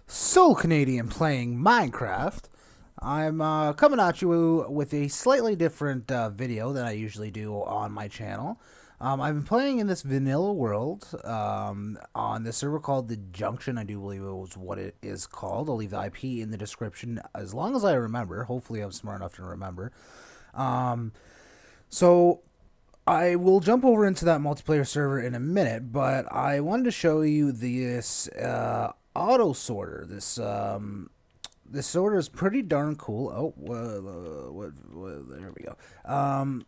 Soul Canadian playing Minecraft. I'm coming at you with a slightly different video than I usually do on my channel. I've been playing in this vanilla world on this server called the Junction. I do believe it was what it is called. I'll leave the IP in the description as long as I remember. Hopefully, I'm smart enough to remember. Um, so I will jump over into that multiplayer server in a minute, but I wanted to show you this auto sorter. This sorter is pretty darn cool. Oh, there we go. I'm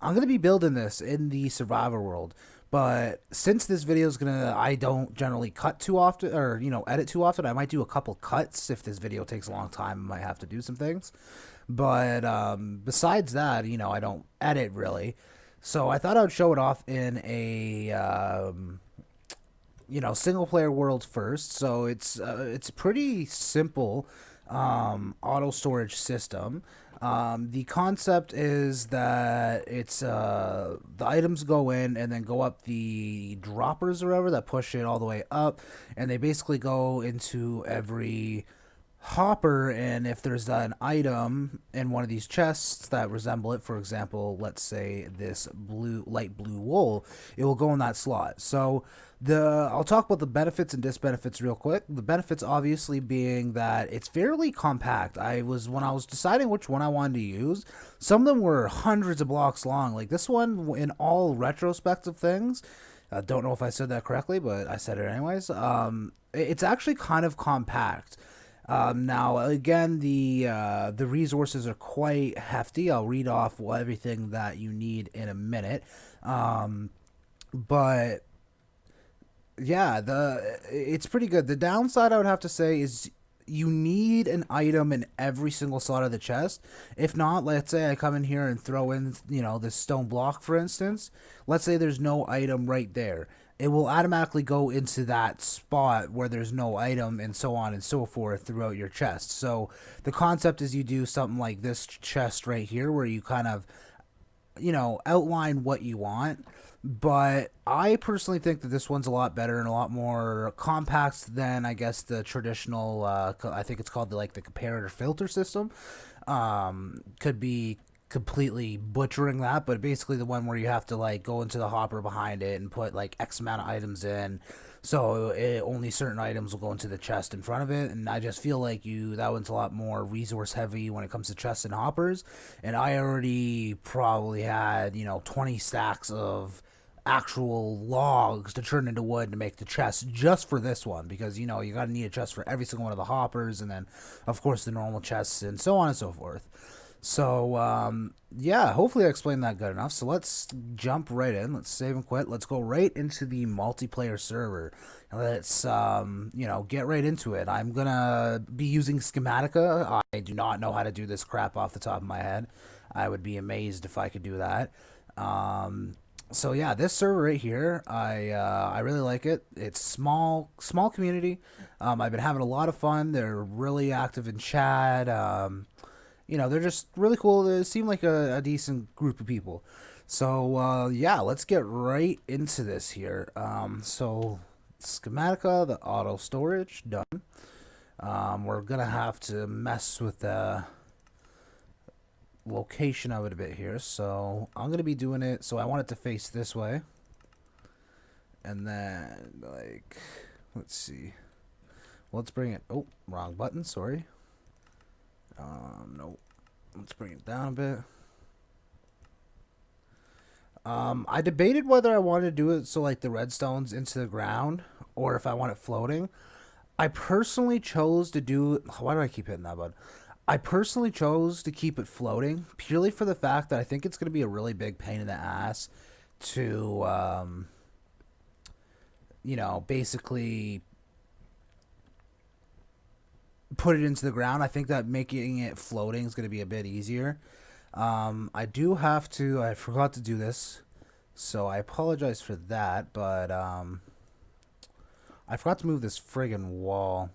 gonna be building this in the survivor world, but since this video is I don't generally cut too often or edit too often. I might do a couple cuts if this video takes a long time. I might have to do some things. But besides that, I don't edit really. So I thought I would show it off in a single player world first. So it's pretty simple auto storage system. The concept is that it's the items go in and then go up the droppers or whatever that push it all the way up, and they basically go into every hopper. And if there's an item in one of these chests that resemble it, for example, let's say this light blue wool, it will go in that slot. So I'll talk about the benefits and disbenefits real quick. The benefits obviously being that it's fairly compact. When I was deciding which one I wanted to use, some of them were hundreds of blocks long. Like this one, in all retrospective things, I don't know if I said that correctly, but I said it anyways. It's actually kind of compact. Now, again, the resources are quite hefty. I'll read off everything that you need in a minute. But yeah, it's pretty good. The downside I would have to say is you need an item in every single slot of the chest. If not, let's say I come in here and throw in, this stone block, for instance. Let's say there's no item right there. It will automatically go into that spot where there's no item, and so on and so forth throughout your chest. So the concept is you do something like this chest right here where you kind of, outline what you want. But I personally think that this one's a lot better and a lot more compact than, I guess, the traditional. I think it's called the comparator filter system. Could be completely butchering that, but basically the one where you have to go into the hopper behind it and put X amount of items in. So only certain items will go into the chest in front of it, and I just feel like that one's a lot more resource heavy when it comes to chests and hoppers. And I already probably had 20 stacks of actual logs to turn into wood to make the chest just for this one, because you gotta need a chest for every single one of the hoppers, and then of course the normal chests, and so on and so forth. So yeah, hopefully I explained that good enough. So let's jump right in. Let's save and quit. Let's go right into the multiplayer server. Let's get right into it. I'm gonna be using Schematica. I do not know how to do this crap off the top of my head. I would be amazed if I could do that. So yeah, this server right here, I really like it. It's small community. I've been having a lot of fun. They're really active in chat. They're just really cool. They seem like a decent group of people. So yeah, let's get right into this here. So Schematica, the auto storage, done. We're gonna have to mess with the location of it a bit here. So I'm gonna be doing it. So I want it to face this way, and then let's see. Let's bring it. Oh, wrong button. Sorry. No. Let's bring it down a bit. I debated whether I wanted to do it so the redstone's into the ground, or if I want it floating. I personally chose to do. Why do I keep hitting that button? I personally chose to keep it floating purely for the fact that I think it's going to be a really big pain in the ass to, basically put it into the ground. I think that making it floating is going to be a bit easier. I do have to. I forgot to do this, so I apologize for that. But I forgot to move this friggin' wall.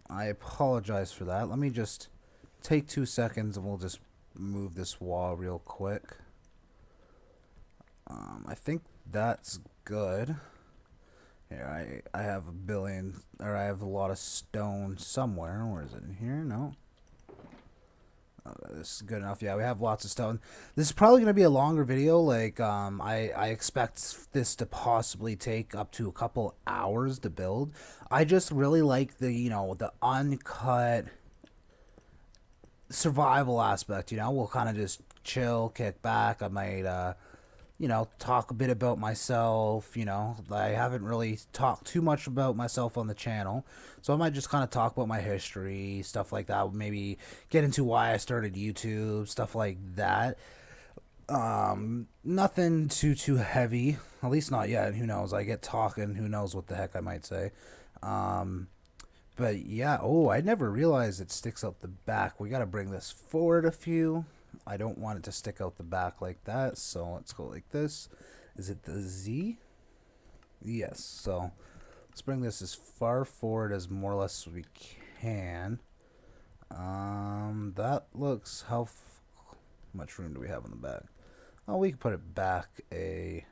I apologize for that. Let me just take 2 seconds and we'll just move this wall real quick. I think that's good. Here, I have a billion, or I have a lot of stone somewhere. Where is it? In here? No. Oh, this is good enough. Yeah, we have lots of stone. This is probably going to be a longer video. Like, I expect this to possibly take up to a couple hours to build. I just really like the, the uncut survival aspect. We'll kind of just chill, kick back. I might, talk a bit about myself. I haven't really talked too much about myself on the channel. So I might just kind of talk about my history, stuff like that. Maybe get into why I started YouTube, stuff like that. Nothing too heavy. At least not yet. Who knows? I get talking. Who knows what the heck I might say. But yeah. Oh, I never realized it sticks out the back. We got to bring this forward a few. I don't want it to stick out the back like that, so let's go like this. Is it the Z? Yes, so let's bring this as far forward as more or less we can. That looks, how much room do we have in the back? Oh, we can put it back a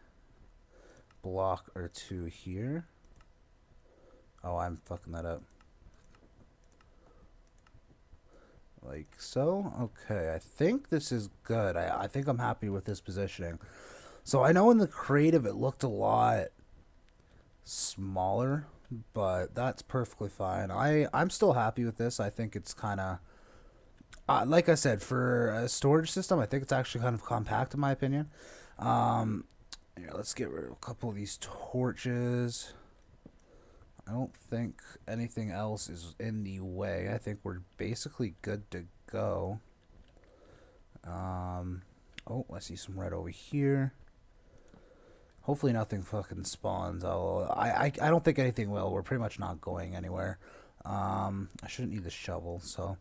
block or two here. Oh, I'm fucking that up. Like so. Okay, I think this is good. I think I'm happy with this positioning. So I know in the creative it looked a lot smaller, but that's perfectly fine. I'm still happy with this. I think it's kind of like I said, for a storage system, I think it's actually kind of compact in my opinion. Here, let's get rid of a couple of these torches. I don't think anything else is in the way. I think we're basically good to go. Oh, I see some red over here. Hopefully nothing fucking spawns. I don't think anything will. We're pretty much not going anywhere. I shouldn't need the shovel. So,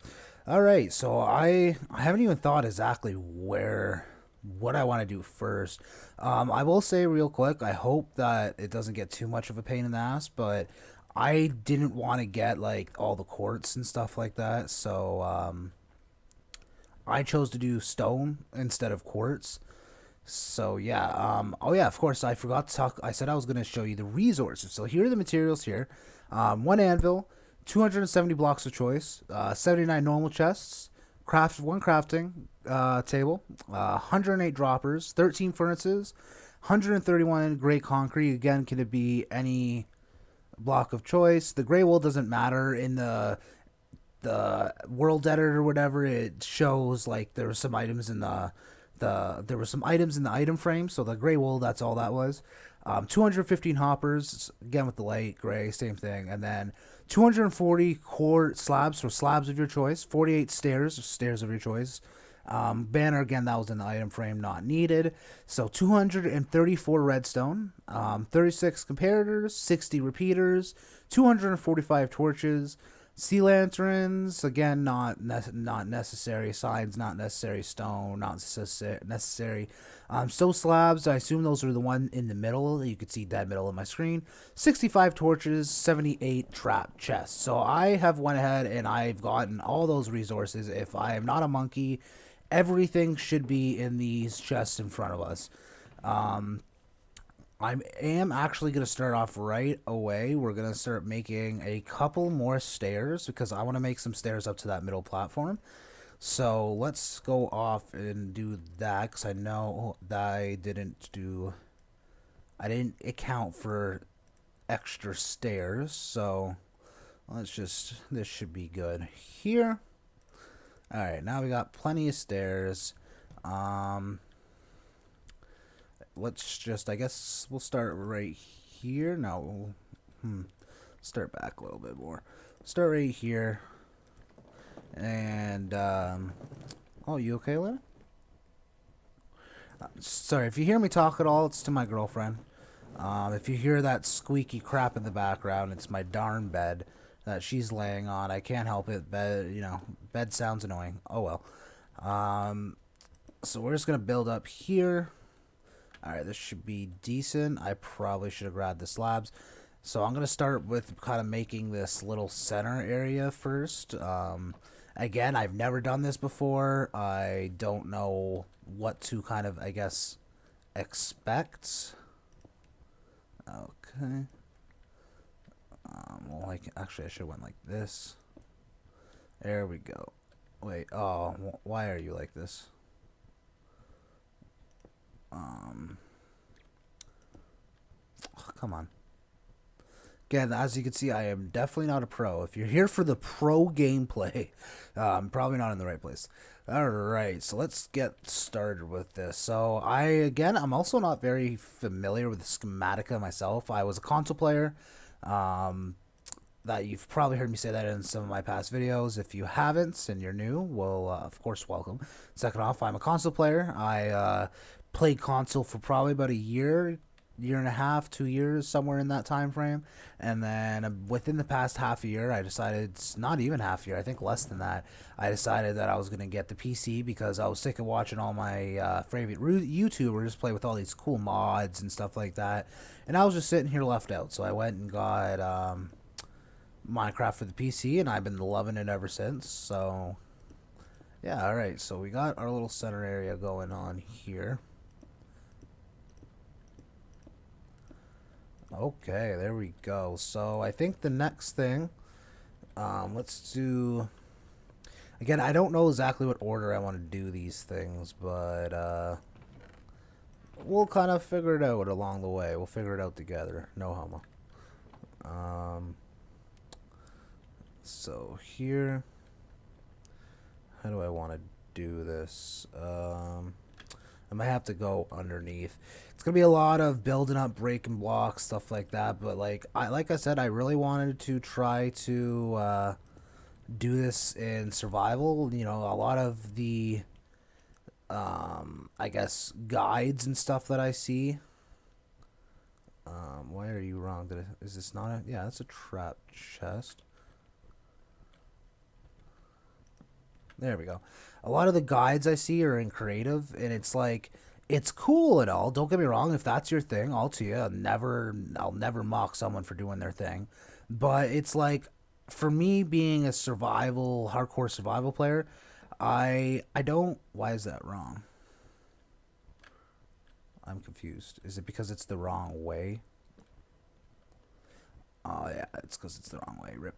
all right. So I haven't even thought exactly what I want to do first. I will say real quick, I hope that it doesn't get too much of a pain in the ass, but I didn't want to get like all the quartz and stuff like that, so I chose to do stone instead of quartz. So yeah, oh yeah, of course I forgot to talk. I said I was going to show you the resources. So here are the materials here. One anvil, 270 blocks of choice, 79 normal chests, one crafting table, 108 droppers, 13 furnaces, 131 gray concrete. Again, can it be any block of choice? The gray wool doesn't matter in the world editor or whatever. It shows like there were some items in there were some items in the item frame, so the gray wool, that's all that was. 215 hoppers, again with the light gray, same thing, and then 240 quartz slabs, so slabs of your choice. 48 stairs of your choice. Banner, again, that was in the item frame, not needed. So 234 redstone, 36 comparators, 60 repeaters, 245 torches, sea lanterns, again, not necessary. Signs, not necessary. Stone, not necessary. Stone slabs, I assume those are the one in the middle. You could see dead middle of my screen. 65 torches, 78 trap chests. So I have went ahead and I've gotten all those resources. If I am not a monkey, everything should be in these chests in front of us. I am actually going to start off right away. We're going to start making a couple more stairs because I want to make some stairs up to that middle platform. So let's go off and do that because I know that I didn't account for extra stairs. So this should be good here. All right, now we got plenty of stairs. Let's just, I guess we'll start right here. No, start back a little bit more. Start right here. And, oh, you okay, Lynn? Sorry, if you hear me talk at all, it's to my girlfriend. If you hear that squeaky crap in the background, it's my darn bed that she's laying on. I can't help it. Bed sounds annoying. Oh well. So we're just gonna build up here. All right, this should be decent. I probably should have grabbed the slabs. So I'm gonna start with kind of making this little center area first. Again, I've never done this before. I don't know what to kind of, I guess, expect. Okay. Actually, I should have went like this. There we go. Wait, oh, why are you like this? Oh, come on. Again, as you can see, I am definitely not a pro. If you're here for the pro gameplay, I'm probably not in the right place. Alright, so let's get started with this. So, I'm also not very familiar with the schematica myself. I was a console player. That you've probably heard me say that in some of my past videos. If you haven't and you're new, well, of course, welcome. Second off, I'm a console player. I played console for probably about a year and a half, 2 years, somewhere in that time frame. And then within the past half a year, I decided, not even half a year, I think less than that, I decided that I was going to get the PC because I was sick of watching all my favorite YouTubers play with all these cool mods and stuff like that. And I was just sitting here left out. So I went and got Minecraft for the PC, and I've been loving it ever since. So yeah, alright, so we got our little center area going on here. Okay, there we go. So I think the next thing, let's do, again, I don't know exactly what order I want to do these things, but we'll kind of figure it out along the way. We'll figure it out together. No homo. So here, how do I want to do this? I might have to go underneath. It's gonna be a lot of building up, breaking blocks, stuff like that. But like I said, I really wanted to try to do this in survival. You know, a lot of the I guess guides and stuff that I see. Why are you wrong? Is this not a? Yeah, that's a trap chest. There we go. A lot of the guides I see are in creative, and it's like, it's cool and all. Don't get me wrong. If that's your thing, all to you. I'll never mock someone for doing their thing. But it's like, for me being a hardcore survival player, I don't. Why is that wrong? I'm confused. Is it because it's the wrong way? Oh yeah, it's because it's the wrong way. Rip.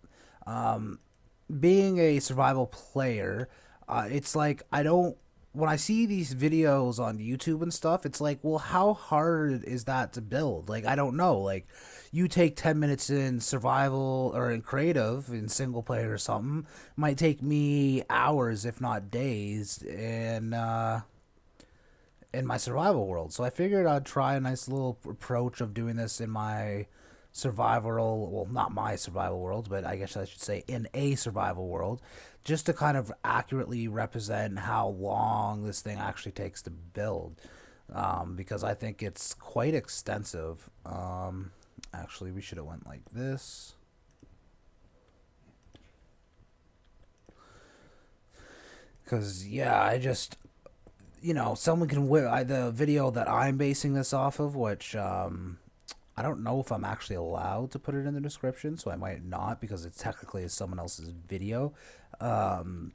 Being a survival player, it's like I don't. When I see these videos on YouTube and stuff, it's like, well, how hard is that to build? Like, I don't know. Like, you take 10 minutes in survival or in creative, in single player or something, might take me hours, if not days, in my survival world. So I figured I'd try a nice little approach of doing this in my survival, well, not my survival world, but I guess I should say in a survival world, just to kind of accurately represent how long this thing actually takes to build, because I think it's quite extensive. Actually, we should have went like this, because yeah, I just, someone can the video that I'm basing this off of, which I don't know if I'm actually allowed to put it in the description, so I might not because it technically is someone else's video. The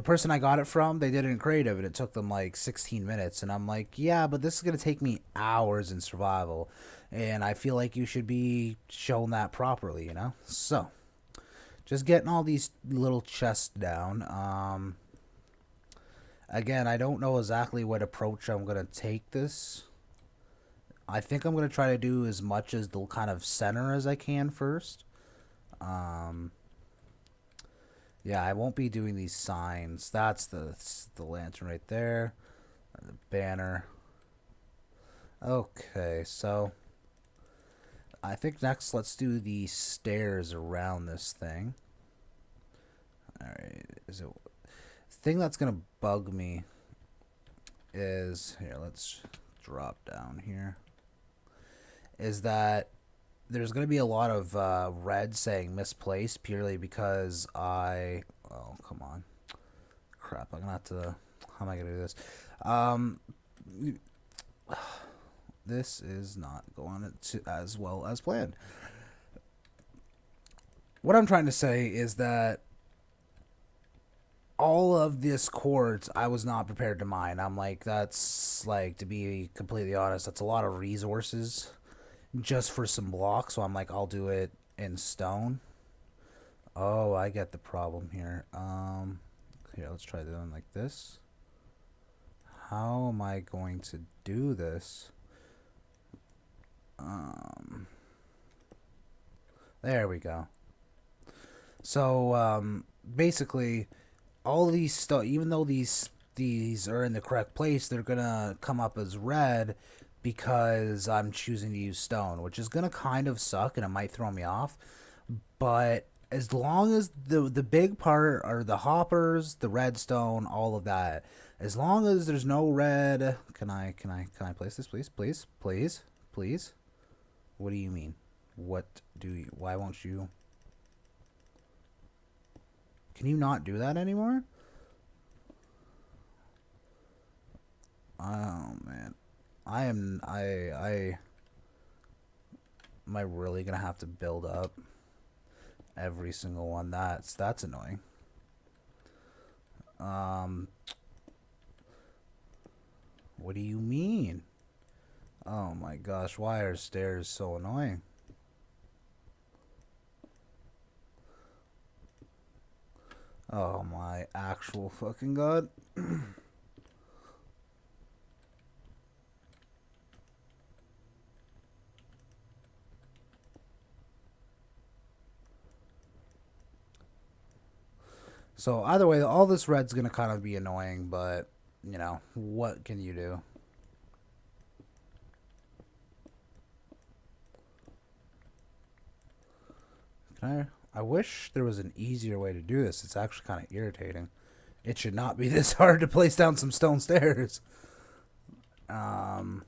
person I got it from, they did it in creative and it took them like 16 minutes. And I'm like, yeah, but this is going to take me hours in survival. And I feel like you should be shown that properly, So, just getting all these little chests down. Again, I don't know exactly what approach I'm going to take this. I think I'm going to try to do as much as the kind of center as I can first. Yeah, I won't be doing these signs. That's the lantern right there. The banner. Okay, so I think next let's do the stairs around this thing. Alright, the thing that's going to bug me is, here, let's drop down here, is that there's going to be a lot of red saying misplaced purely because oh, come on. Crap, I'm going to have to, how am I going to do this? This is not going as well as planned. What I'm trying to say is that all of this quartz I was not prepared to mine. I'm like, that's like, to be completely honest, that's a lot of resources just for some blocks. So I'm like, I'll do it in stone. Oh, I get the problem here. Here, let's try doing like this. How am I going to do this? There we go. So, basically, all these stuff, even though these are in the correct place, they're gonna come up as red because I'm choosing to use stone, which is gonna kind of suck and it might throw me off. But as long as the big part are the hoppers, the redstone, all of that. As long as there's no red, can I place this, please, please, please, please? What do you mean? What do you? Why won't you? Can you not do that anymore? Oh man, I am I really gonna have to build up every single one? That's annoying. Um, what do you mean? Oh my gosh, why are stairs so annoying? Oh my actual fucking god. So either way, all this red's gonna kind of be annoying, but you know, what can you do? I wish there was an easier way to do this. It's actually kind of irritating. It should not be this hard to place down some stone stairs. Um,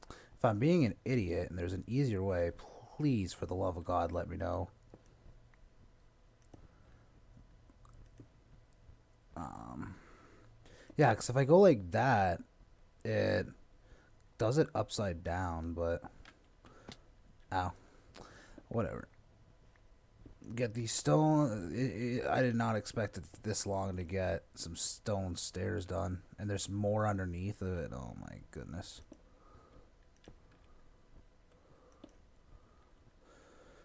if I'm being an idiot and there's an easier way, please, for the love of God, let me know. Yeah, because if I go like that, it does it upside down, but ow, whatever. Get these stone. I did not expect it this long to get some stone stairs done, and there's more underneath of it. Oh my goodness.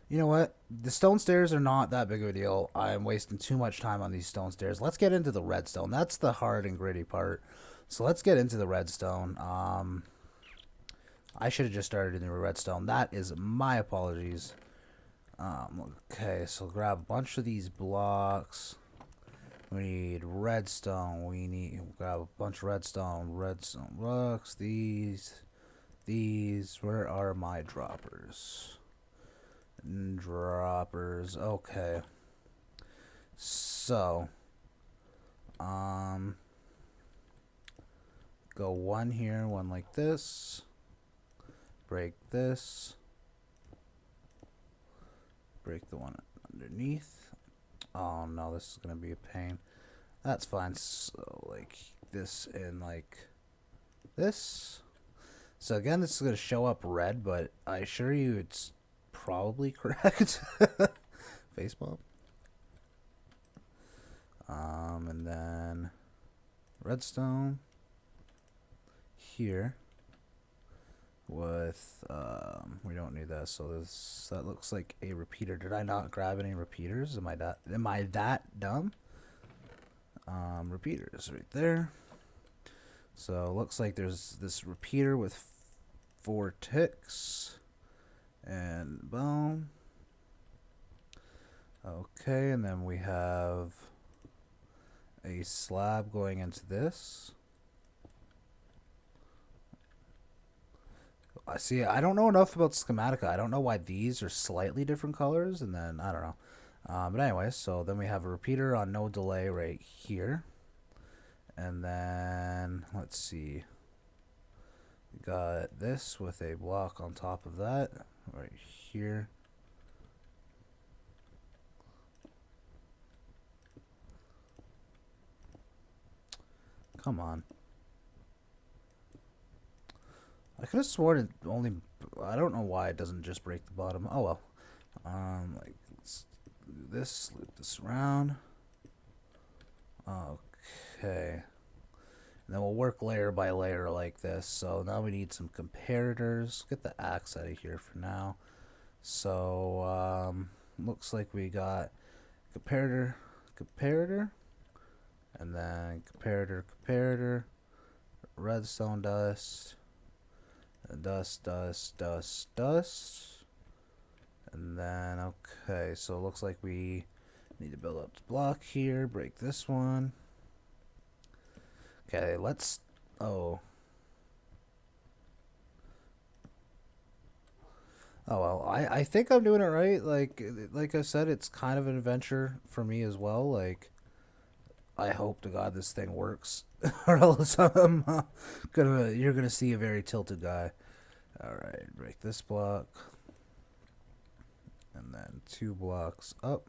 You know what? The stone stairs are not that big of a deal. I'm wasting too much time on these stone stairs. Let's get into the redstone. That's the hard and gritty part. So let's get into the redstone. I should have just started in the redstone. That is my apologies. Okay, so grab a bunch of these blocks. We need redstone. We need grab a bunch of redstone blocks. These. Where are my droppers? Droppers. Okay. So, go one here, one like this. Break this. Break the one underneath. Oh no, this is gonna be a pain. That's fine. So like this and like this. So again, this is gonna show up red, but I assure you it's probably correct. Facepalm. And then redstone here with we don't need that, so that looks like a repeater. Did I not grab any repeaters? Am I that dumb? Repeaters right there. So it looks like there's this repeater with 4 ticks. And boom. Okay, and then we have a slab going into this. I see. I don't know enough about Schematica. I don't know why these are slightly different colors, and then I don't know. But anyway, so then we have a repeater on no delay right here, and then let's see. We got this with a block on top of that right here. Come on. I could have sworn it only. I don't know why it doesn't just break the bottom. Oh well. Like let's do this. Loop this around. Okay. And And then we'll work layer by layer like this. So now we need some comparators. Get the axe out of here for now. So looks like we got comparator, comparator, and then comparator, comparator, redstone dust, dust, dust, dust, dust, and then okay. So it looks like we need to build up the block here. Break this one. Okay, let's. Oh. Oh well, I think I'm doing it right. Like I said, it's kind of an adventure for me as well. Like I hope to God this thing works, or else you're gonna see a very tilted guy. All right, break this block, and then 2 blocks up.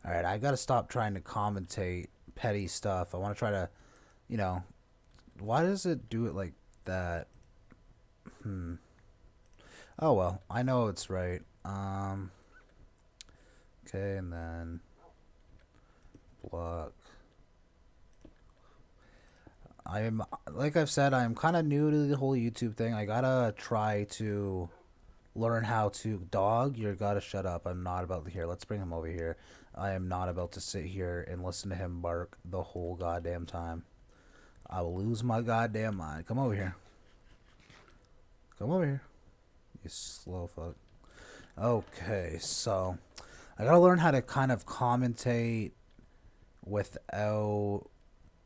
All right, I gotta stop trying to commentate petty stuff. I want to try to, you know, why does it do it like that? Oh well, I know it's right. Okay, and then block. I'm like I've said, I'm kind of new to the whole YouTube thing. I gotta try to learn how to dog. You gotta shut up. I'm not about to hear. Let's bring him over here. I am not about to sit here and listen to him bark the whole goddamn time. I will lose my goddamn mind. Come over here. Come over here. You slow fuck. Okay, so I gotta learn how to kind of commentate without,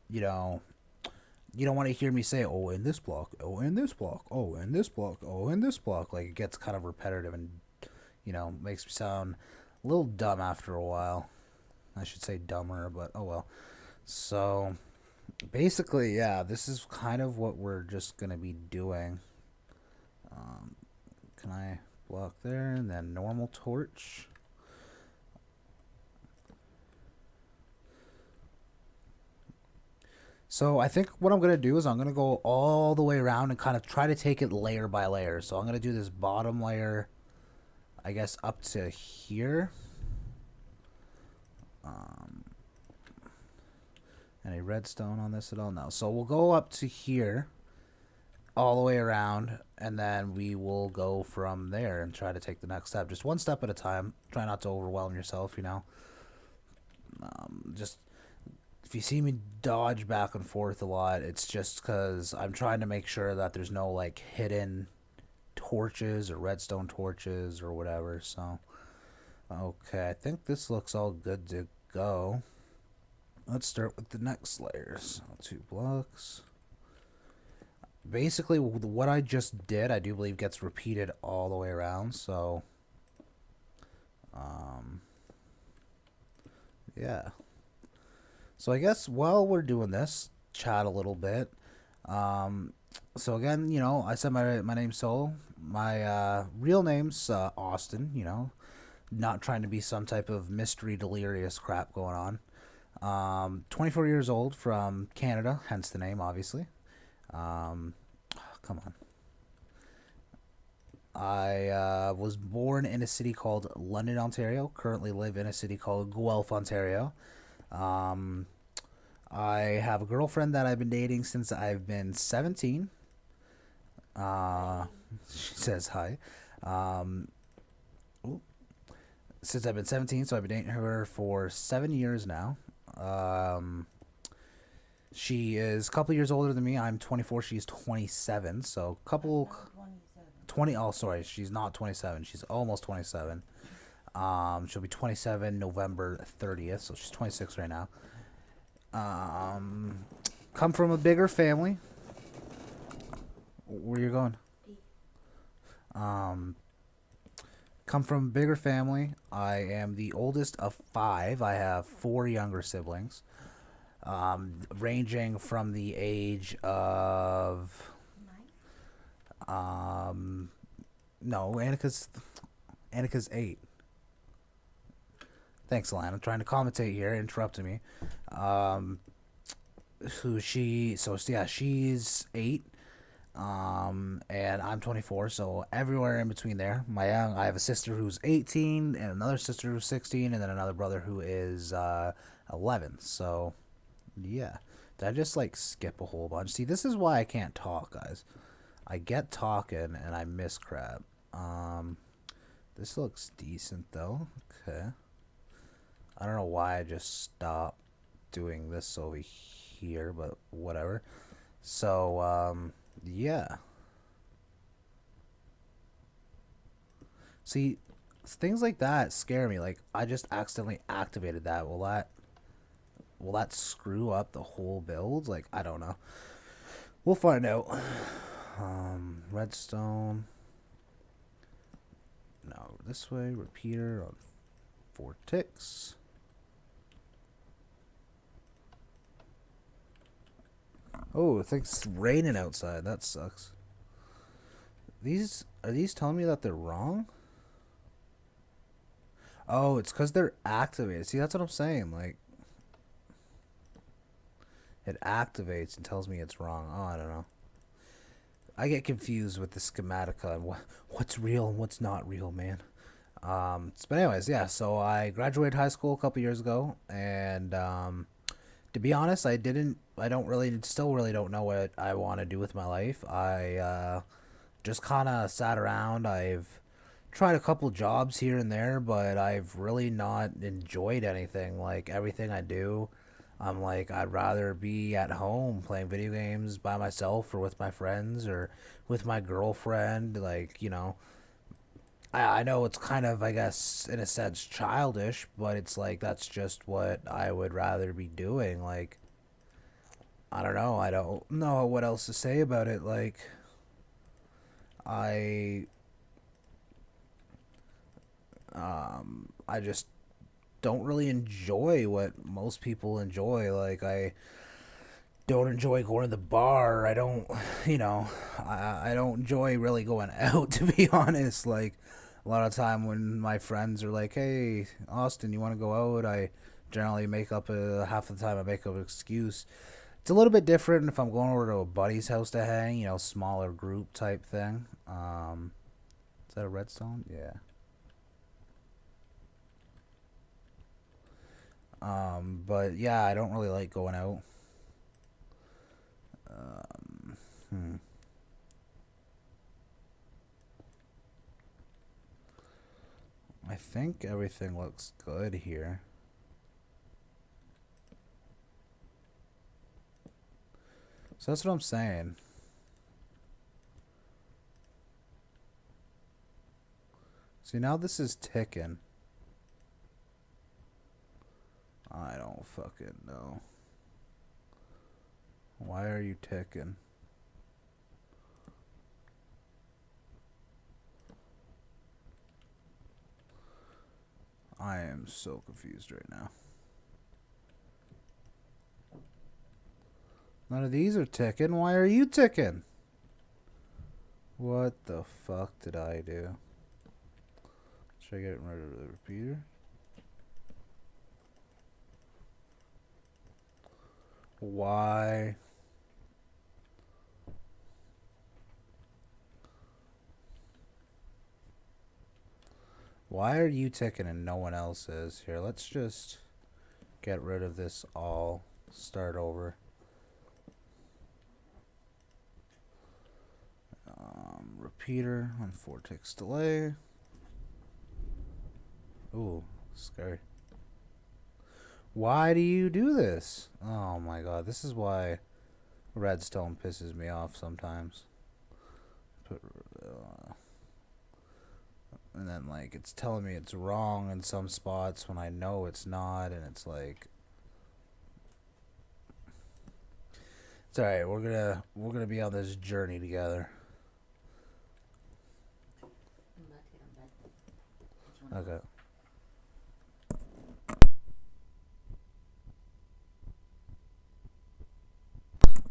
you know, you don't want to hear me say, oh, in this block, oh, in this block, oh, in this block, oh, in this block. Like, it gets kind of repetitive and, makes me sound a little dumb after a while. I should say dumber, but oh well. So, basically, yeah, this is kind of what we're just going to be doing. Can I block there? And then normal torch. So I think what I'm going to do is I'm going to go all the way around and kind of try to take it layer by layer. So I'm going to do this bottom layer, I guess, up to here. Any redstone on this at all? No. So we'll go up to here all the way around, and then we will go from there and try to take the next step. Just one step at a time. Try not to overwhelm yourself, Just if you see me dodge back and forth a lot, it's just because I'm trying to make sure that there's no, like, hidden torches or redstone torches or whatever. So, okay, I think this looks all good to go. Let's start with the next layers. 2 blocks. Basically, what I just did, I do believe gets repeated all the way around. So, yeah. So I guess while we're doing this, chat a little bit. So again, I said my name's Sol. My real name's Austin. Not trying to be some type of mystery delirious crap going on. 24 years old, from Canada, hence the name, obviously. Come on. I was born in a city called London, Ontario. Currently live in a city called Guelph, Ontario. I have a girlfriend that I've been dating since I've been 17. She says hi. Since I've been 17, so I've been dating her for 7 years now. She is a couple years older than me. I'm 24. She's 27. So couple 20. Oh, sorry. She's not 27. She's almost 27. She'll be 27 November 30th. So she's 26 right now. Come from a bigger family. Where you going? Come from a bigger family. I am the oldest of 5. I have 4 younger siblings, ranging from the age of no, Annika's 8. Thanks, Alan. I'm trying to commentate here, interrupting me. She's 8. And I'm 24, so everywhere in between there. I have a sister who's 18, and another sister who's 16, and then another brother who is 11. So, yeah, Did I just like skip a whole bunch? See, this is why I can't talk, guys. I get talking and I miss crap. Um, this looks decent though. Okay. I don't know why I just stopped doing this over here, but whatever. So, yeah. See, things like that scare me. Like, I just accidentally activated that. Will that screw up the whole build? Like, I don't know. We'll find out. Redstone. Now this way. Repeater on 4 ticks. Oh, it thinks it's raining outside. That sucks. Are these telling me that they're wrong? Oh, it's because they're activated. See, that's what I'm saying. Like, it activates and tells me it's wrong. Oh, I don't know. I get confused with the schematica and what's real and what's not real, man. But anyways, yeah. So I graduated high school a couple years ago, and to be honest, I don't really, still really don't know what I want to do with my life. I just kind of sat around. I've tried a couple jobs here and there, but I've really not enjoyed anything. Like everything I do, I'm like, I'd rather be at home playing video games by myself or with my friends or with my girlfriend. Like, I know it's kind of, I guess, in a sense, childish, but it's like that's just what I would rather be doing. Like, I don't know. I don't know what else to say about it. Like, I I just don't really enjoy what most people enjoy. Like, I don't enjoy going to the bar. I don't, I don't enjoy really going out, to be honest. Like, a lot of time when my friends are like, hey, Austin, you want to go out? I generally make up half the time I make up an excuse. It's a little bit different if I'm going over to a buddy's house to hang, smaller group type thing. Is that a redstone? Yeah. But yeah, I don't really like going out. Hmm. I think everything looks good here. So that's what I'm saying. See, now this is ticking. I don't fucking know. Why are you ticking? I am so confused right now. None of these are ticking. Why are you ticking? What the fuck did I do? Should I get rid of the repeater? Why? Why are you ticking and no one else is? Here, let's just get rid of this all. Start over. Repeater on 4 ticks delay. Ooh, scary. Why do you do this? Oh my god, this is why redstone pisses me off sometimes. And then, like, it's telling me it's wrong in some spots when I know it's not, and it's like, it's alright, we're gonna be on this journey together. Okay.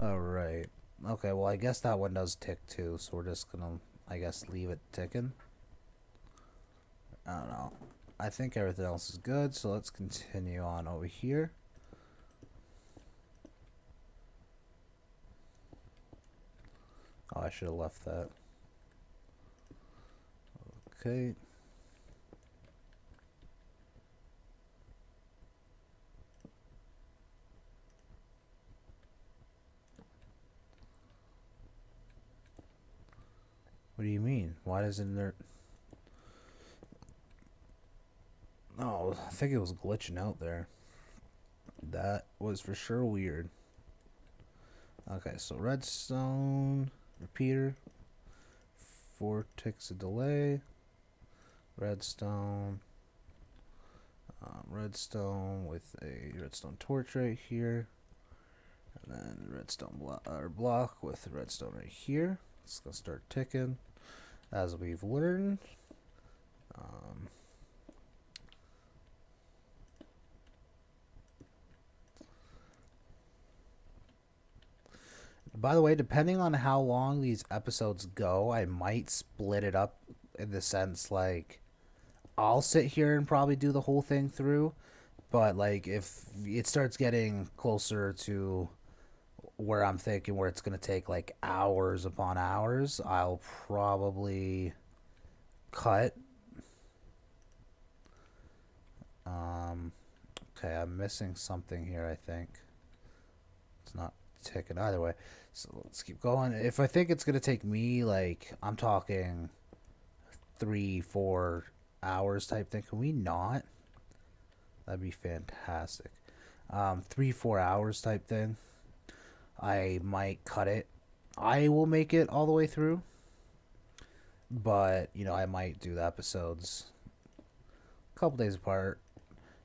Alright. Okay, well, I guess that one does tick too, so we're just gonna, I guess, leave it ticking. I don't know. I think everything else is good, so let's continue on over here. Oh, I should have left that. Okay. What do you mean? Why doesn't there... Oh, I think it was glitching out there. That was for sure weird. Okay, so redstone, repeater, 4 ticks of delay, redstone, redstone with a redstone torch right here, and then redstone block with redstone right here. It's gonna start ticking, as we've learned. By the way, depending on how long these episodes go, I might split it up in the sense like I'll sit here and probably do the whole thing through, but like if it starts getting closer to where I'm thinking where it's going to take like hours upon hours, I'll probably cut. Um, okay, I'm missing something here, I think. It's not ticking either way. So let's keep going. If I think it's going to take me, like, I'm talking 3-4 hours type thing, can we not? That'd be fantastic. 3-4 hours type thing. I might cut it. I will make it all the way through, but I might do the episodes a couple days apart.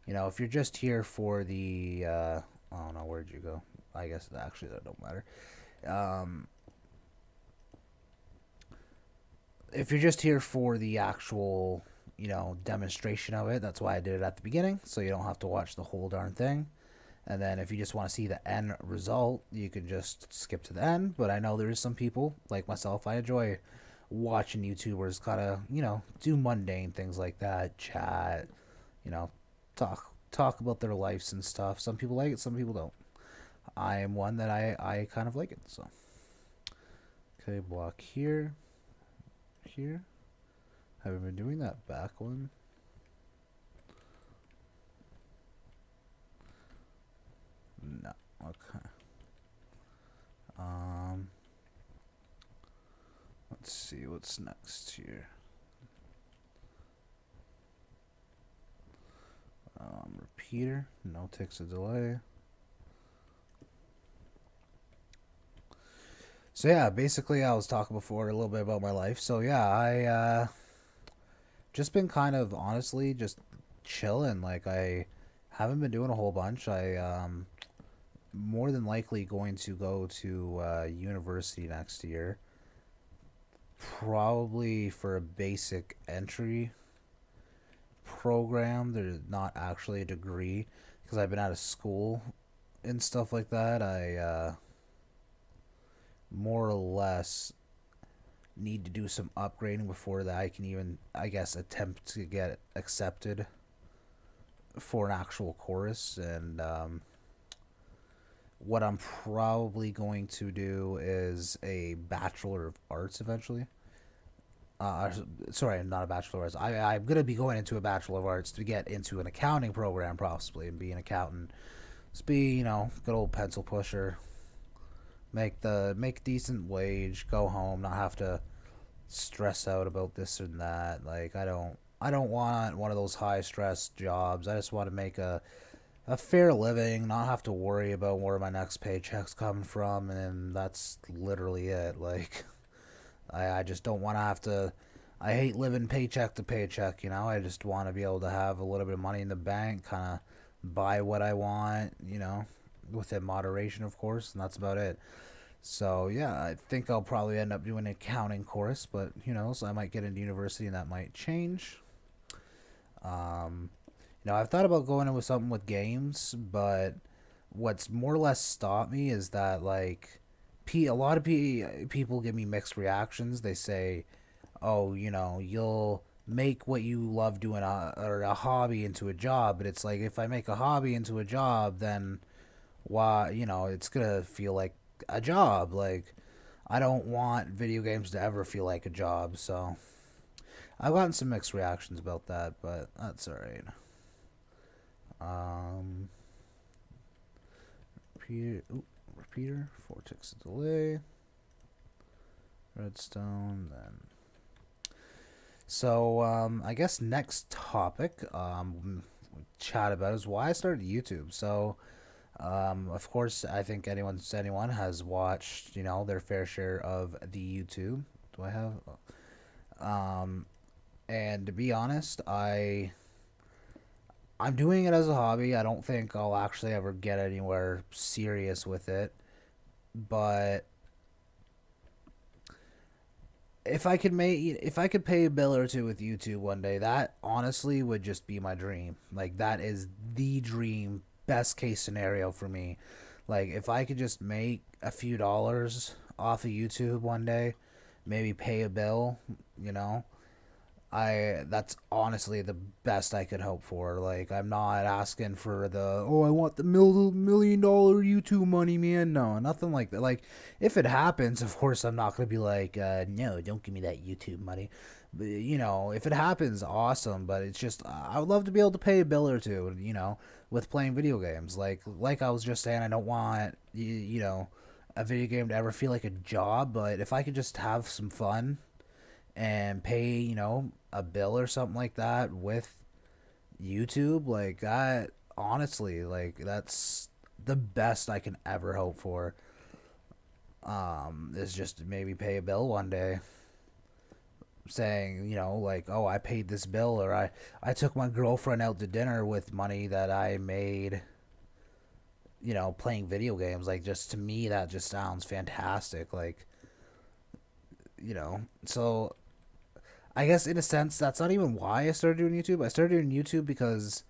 If you're just here for the, I don't know, where'd you go? I guess actually that don't matter. Um, if you're just here for the actual, demonstration of it, that's why I did it at the beginning, so you don't have to watch the whole darn thing. And then if you just want to see the end result, you can just skip to the end. But I know there is some people, like myself, I enjoy watching YouTubers kind of, do mundane things like that, chat, you know, talk about their lives and stuff. Some people like it, some people don't. I am one that I kind of like it, so. Okay, block here, here. Haven't been doing that back one. No, okay. Let's see what's next here. Repeater, no ticks of delay. So yeah, basically I was talking before a little bit about my life. So yeah, I just been kind of honestly just chilling. Like I haven't been doing a whole bunch. I more than likely going to go to university next year. Probably for a basic entry program. There's not actually a degree because I've been out of school and stuff like that. I more or less need to do some upgrading before that I can even, I guess, attempt to get accepted for an actual course. And what I'm probably going to do is a Bachelor of Arts eventually. Sorry, not a Bachelor of Arts. I'm going to be going into a Bachelor of Arts to get into an accounting program possibly and be an accountant. Just be, good old pencil pusher. Make decent wage, go home, not have to stress out about this and that. Like I don't want one of those high stress jobs. I just want to make a fair living, not have to worry about where my next paycheck's coming from, and that's literally it. Like I just don't want to have to. I hate living paycheck to paycheck. I just want to be able to have a little bit of money in the bank, kind of buy what I want. Within moderation, of course, and that's about it. So yeah, I think I'll probably end up doing an accounting course, but who knows? I might get into university and that might change. Um, I've thought about going in with something with games, but what's more or less stopped me is that like, a lot of people give me mixed reactions. They say, "Oh, you'll make what you love doing or a hobby into a job," but it's like if I make a hobby into a job, then why? It's gonna feel like a job. Like I don't want video games to ever feel like a job. So I've gotten some mixed reactions about that, but that's alright. Um, repeater, 4 ticks of delay, redstone, then So, I guess next topic, chat about is why I started YouTube. So, of course, I think anyone has watched, their fair share of the YouTube. Do I have? Um, and to be honest, I'm doing it as a hobby. I don't think I'll actually ever get anywhere serious with it. But if I could pay a bill or two with YouTube one day, that honestly would just be my dream. Like that is the dream, best case scenario for me. Like if I could just make a few dollars off of YouTube one day, maybe pay a bill, you know, I that's honestly the best I could hope for. Like I'm not asking for the I want the $1 million YouTube money, man. No, nothing like that. Like if it happens, of course I'm not gonna be like, no, don't give me that YouTube money. But, if it happens, awesome. But it's just I would love to be able to pay a bill or two. With playing video games. Like I was just saying, I don't want a video game to ever feel like a job. But if I could just have some fun and pay, a bill or something like that with YouTube, like that, honestly, like that's the best I can ever hope for. Is just to maybe pay a bill one day saying, like, oh, I paid this bill, or I took my girlfriend out to dinner with money that I made, playing video games. Like, just to me, that just sounds fantastic. Like, so I guess in a sense that's not even why I started doing YouTube. I started doing YouTube because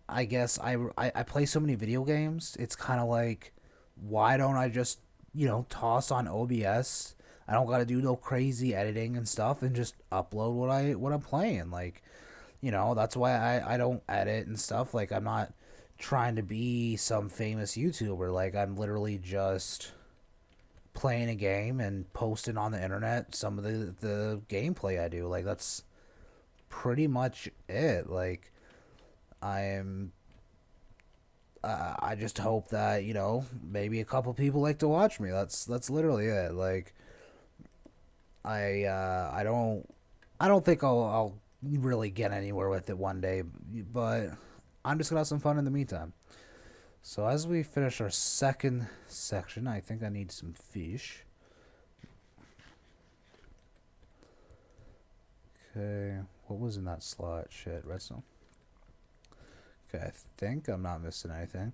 I guess I play so many video games. It's kind of like, why don't I just toss on OBS? I don't got to do no crazy editing and stuff, and just upload what I'm playing. Like, that's why I don't edit and stuff. Like I'm not trying to be some famous YouTuber. Like I'm literally just playing a game and posting on the internet some of the gameplay I do. Like that's pretty much it. Like I'm I just hope that maybe a couple people like to watch me. That's literally it. Like I don't think I'll really get anywhere with it one day, but I'm just gonna have some fun in the meantime. So as we finish our second section, I think I need some fish. Okay, what was in that slot? Shit, redstone. Okay, I think I'm not missing anything.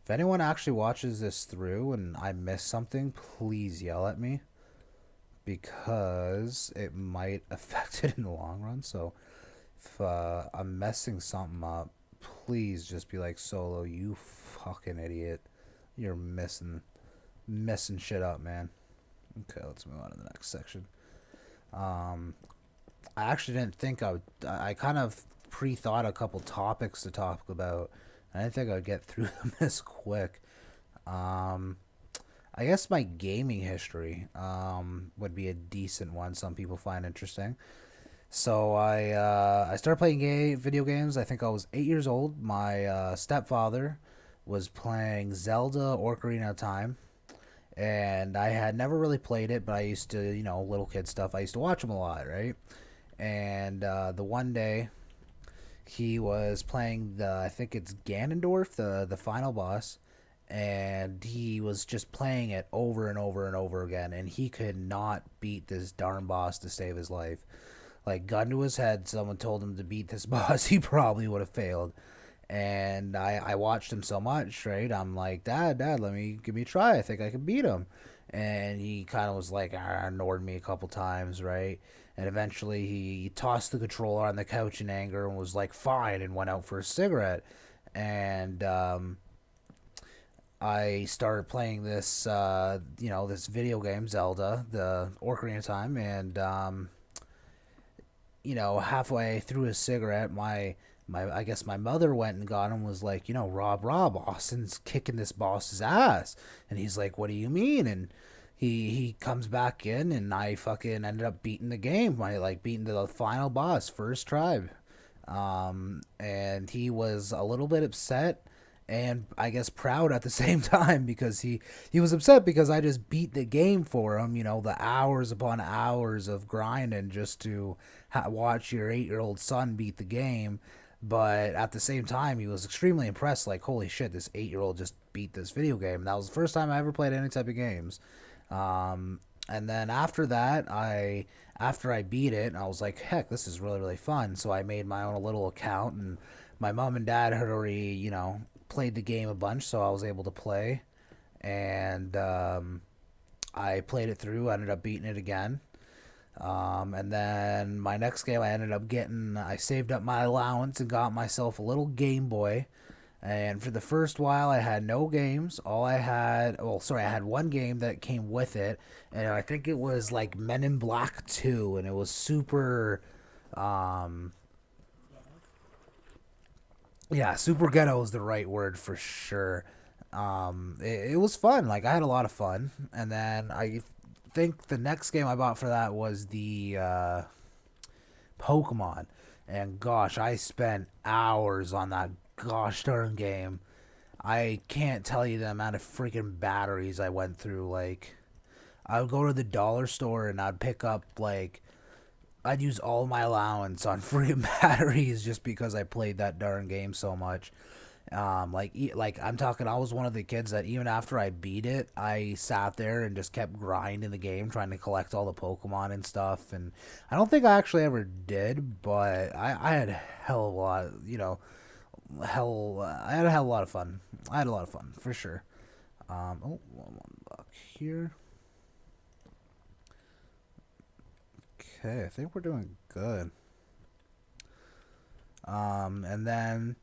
If anyone actually watches this through and I miss something, please yell at me because it might affect it in the long run. So if I'm messing something up, please just be like, Solo, you fucking idiot. You're messing shit up, man. Okay, let's move on to the next section. Um, I actually didn't think I would. I kind of pre-thought a couple topics to talk about. I didn't think I'd get through them this quick. Um, I guess my gaming history would be a decent one. Some people find interesting. So I started playing video games. I think I was 8 years old. My stepfather was playing Zelda Ocarina of Time, and I had never really played it, but I used to, little kid stuff. I used to watch him a lot, right? And the one day he was playing I think it's Ganondorf, the final boss, and he was just playing it over and over and over again, and he could not beat this darn boss to save his life. Like gun to his head, someone told him to beat this boss, he probably would have failed. And I watched him so much, right? I'm like, Dad, give me a try. I think I can beat him. And he kind of was like, ignored me a couple times, right? And eventually he tossed the controller on the couch in anger and was like, fine, and went out for a cigarette. And I started playing this, this video game, Zelda, the Ocarina of Time, and halfway through his cigarette, my I guess my mother went and got him, was like, Rob, Austin's kicking this boss's ass. And he's like, what do you mean? And he comes back in, and I fucking ended up beating the game. I like beating the final boss first try. And he was a little bit upset, and I guess proud at the same time because he was upset because I just beat the game for him. You know, the hours upon hours of grinding just to watch your 8-year-old son beat the game. But at the same time, he was extremely impressed. Like, holy shit, this 8-year-old just beat this video game. And that was the first time I ever played any type of games. And then after that, after I beat it, I was like, heck, this is really really fun. So I made my own little account, and my mom and dad had already, played the game a bunch, so I was able to play. And I played it through. Ended up beating it again. And then my next game, I saved up my allowance and got myself a little Game Boy. And for the first while, I had no games. I had one game that came with it, and I think it was like Men in Black 2, and it was super, um, yeah, super ghetto is the right word for sure. It was fun. Like, I had a lot of fun. And then I think the next game I bought for that was the Pokemon. And gosh, I spent hours on that gosh darn game. I can't tell you the amount of freaking batteries I went through. Like, I would go to the dollar store and I'd pick up, like, I'd use all my allowance on freaking batteries just because I played that darn game so much. Like I'm talking, I was one of the kids that even after I beat it, I sat there and just kept grinding the game, trying to collect all the Pokemon and stuff. And I don't think I actually ever did, but I had hell of a lot, I had a hell of a lot of fun. I had a lot of fun for sure. One buck here. Okay, I think we're doing good. And then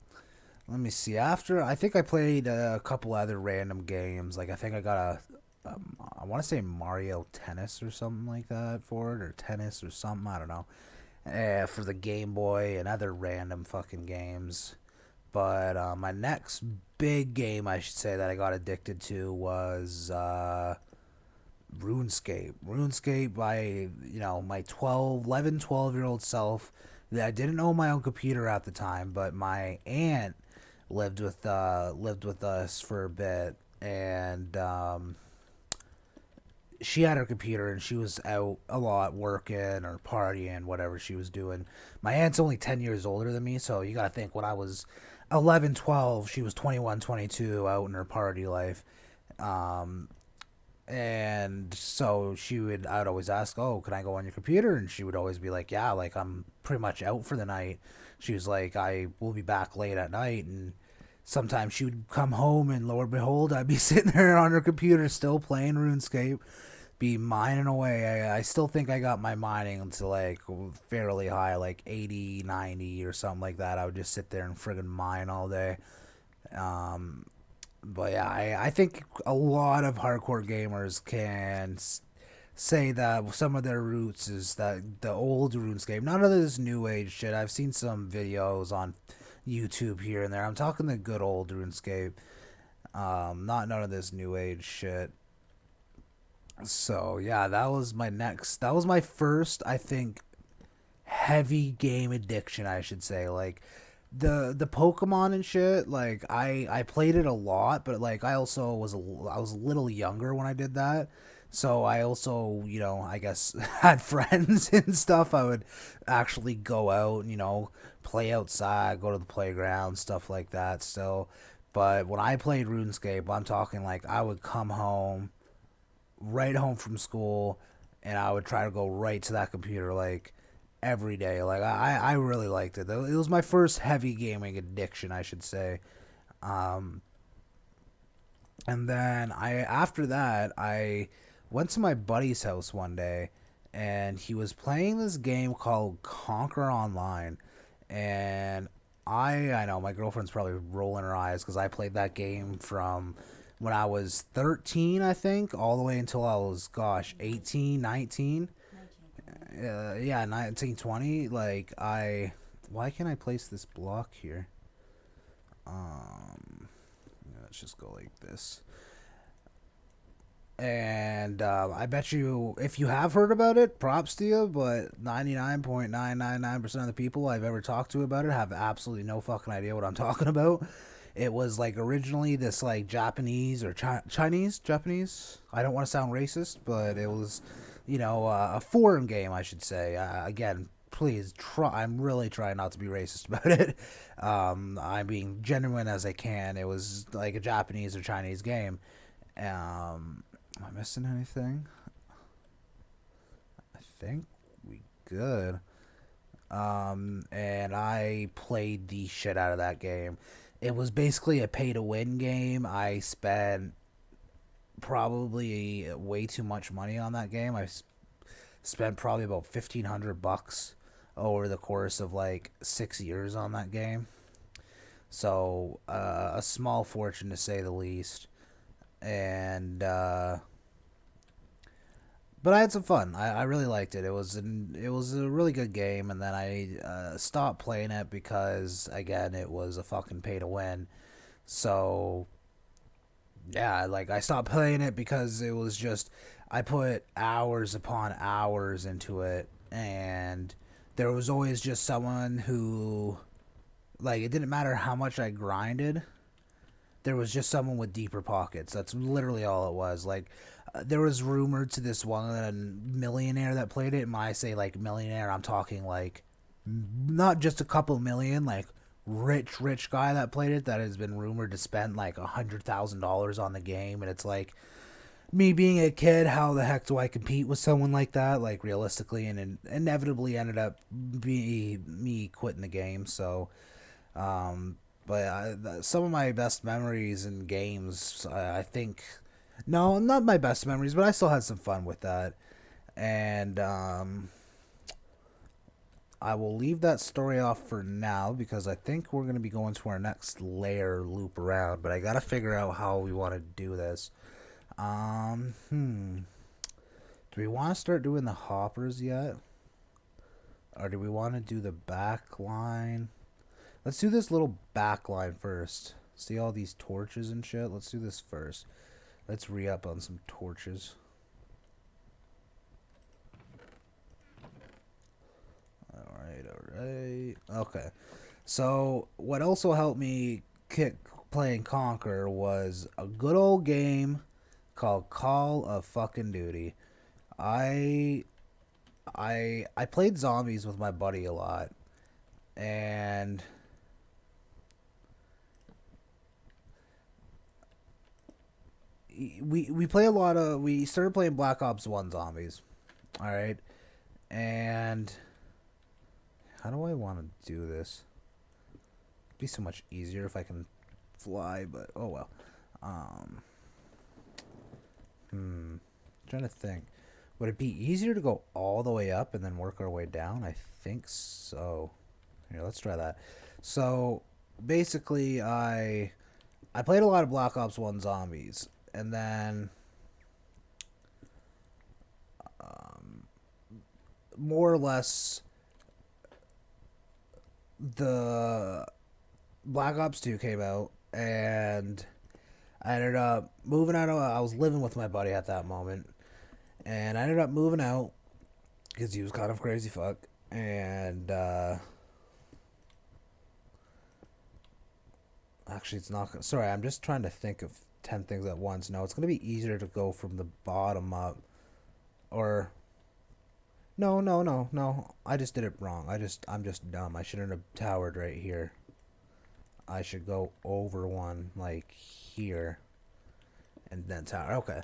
let me see. After I think I played a couple other random games. Like I think I got I want to say Mario Tennis or something like that for it, or tennis or something. I don't know. For the Game Boy and other random fucking games. But my next big game, I should say, that I got addicted to was RuneScape. RuneScape by, my 12 year old self. I didn't own my own computer at the time, but my aunt lived with us for a bit, and she had her computer and she was out a lot working or partying, whatever she was doing. My aunt's only 10 years older than me, so you got to think when I was 11, 12, she was 21, 22, out in her party life. Um, and so I'd always ask, oh, can I go on your computer? And she would always be like, yeah, like I'm pretty much out for the night. She was like, I will be back late at night. And sometimes she would come home and lo and behold, I'd be sitting there on her computer still playing RuneScape, be mining away. I still think I got my mining to like fairly high, like 80, 90 or something like that. I would just sit there and friggin' mine all day. Um, but yeah, I think a lot of hardcore gamers can say that some of their roots is that the old RuneScape, none of this new age shit. I've seen some videos on YouTube here and there. I'm talking the good old RuneScape, not none of this new age shit. So yeah, that was my first, I think, heavy game addiction, I should say. Like the Pokemon and shit, like I played it a lot, but like I was a little younger when I did that. So I also, I guess had friends and stuff. I would actually go out, play outside, go to the playground, stuff like that still. But when I played RuneScape, I'm talking like I would come home, right home from school, and I would try to go right to that computer like every day. Like I really liked it. It was my first heavy gaming addiction, I should say. Um, and then after that I went to my buddy's house one day, and he was playing this game called Conquer Online, and I know my girlfriend's probably rolling her eyes because I played that game from when I was 13, I think, all the way until I was, gosh, 18, 19. Yeah, 19, 20. Like, why can't I place this block here? Let's just go like this. And I bet you, if you have heard about it, props to you, but 99.999% of the people I've ever talked to about it have absolutely no fucking idea what I'm talking about. It was like originally this like Japanese or Chinese, Japanese. I don't want to sound racist, but it was, a foreign game, I should say. Again, please try. I'm really trying not to be racist about it. I'm being genuine as I can. It was like a Japanese or Chinese game. Am I missing anything? I think we good. And I played the shit out of that game. It was basically a pay to win game. I spent probably way too much money on that game. I spent probably about $1,500 over the course of like 6 years on that game. So a small fortune to say the least. And but I had some fun. I really liked it. It was a really good game, and then I stopped playing it because again it was a fucking pay to win. So yeah, like I stopped playing it because it was just I put hours upon hours into it, and there was always just someone who like it didn't matter how much I grinded. There was just someone with deeper pockets. That's literally all it was. Like, there was rumored to this one millionaire that played it. And when I say like millionaire, I'm talking like not just a couple million, like rich guy that played it that has been rumored to spend like $100,000 on the game. And it's like me being a kid, how the heck do I compete with someone like that? Like realistically, and inevitably ended up me quitting the game. So, but some of my best memories in games, I think, no, not my best memories, but I still had some fun with that. And I will leave that story off for now because I think we're going to be going to our next layer loop around. But I got to figure out how we want to do this. Do we want to start doing the hoppers yet? Or do we want to do the back line? Let's do this little back line first. See all these torches and shit? Let's do this first. Let's re-up on some torches. Alright. Okay. So, what also helped me kick playing Conquer was a good old game called Call of fucking Duty. I I played zombies with my buddy a lot, and we play a lot of we started playing Black Ops 1 zombies. All right. And how do I want to do this? It'd be so much easier if I can fly, but oh well. Um Trying to think. Would it be easier to go all the way up and then work our way down? I think so. Here, let's try that. So, basically I played a lot of Black Ops 1 zombies, and then more or less the Black Ops 2 came out, and I ended up moving out. I was living with my buddy at that moment, and I ended up moving out because he was kind of crazy fuck. And actually, it's not. Sorry, I'm just trying to think of 10 things at once. No, it's gonna be easier to go from the bottom up, or no. I just did it wrong. I'm just dumb. I shouldn't have towered right here. I should go over one like here, and then tower. Okay.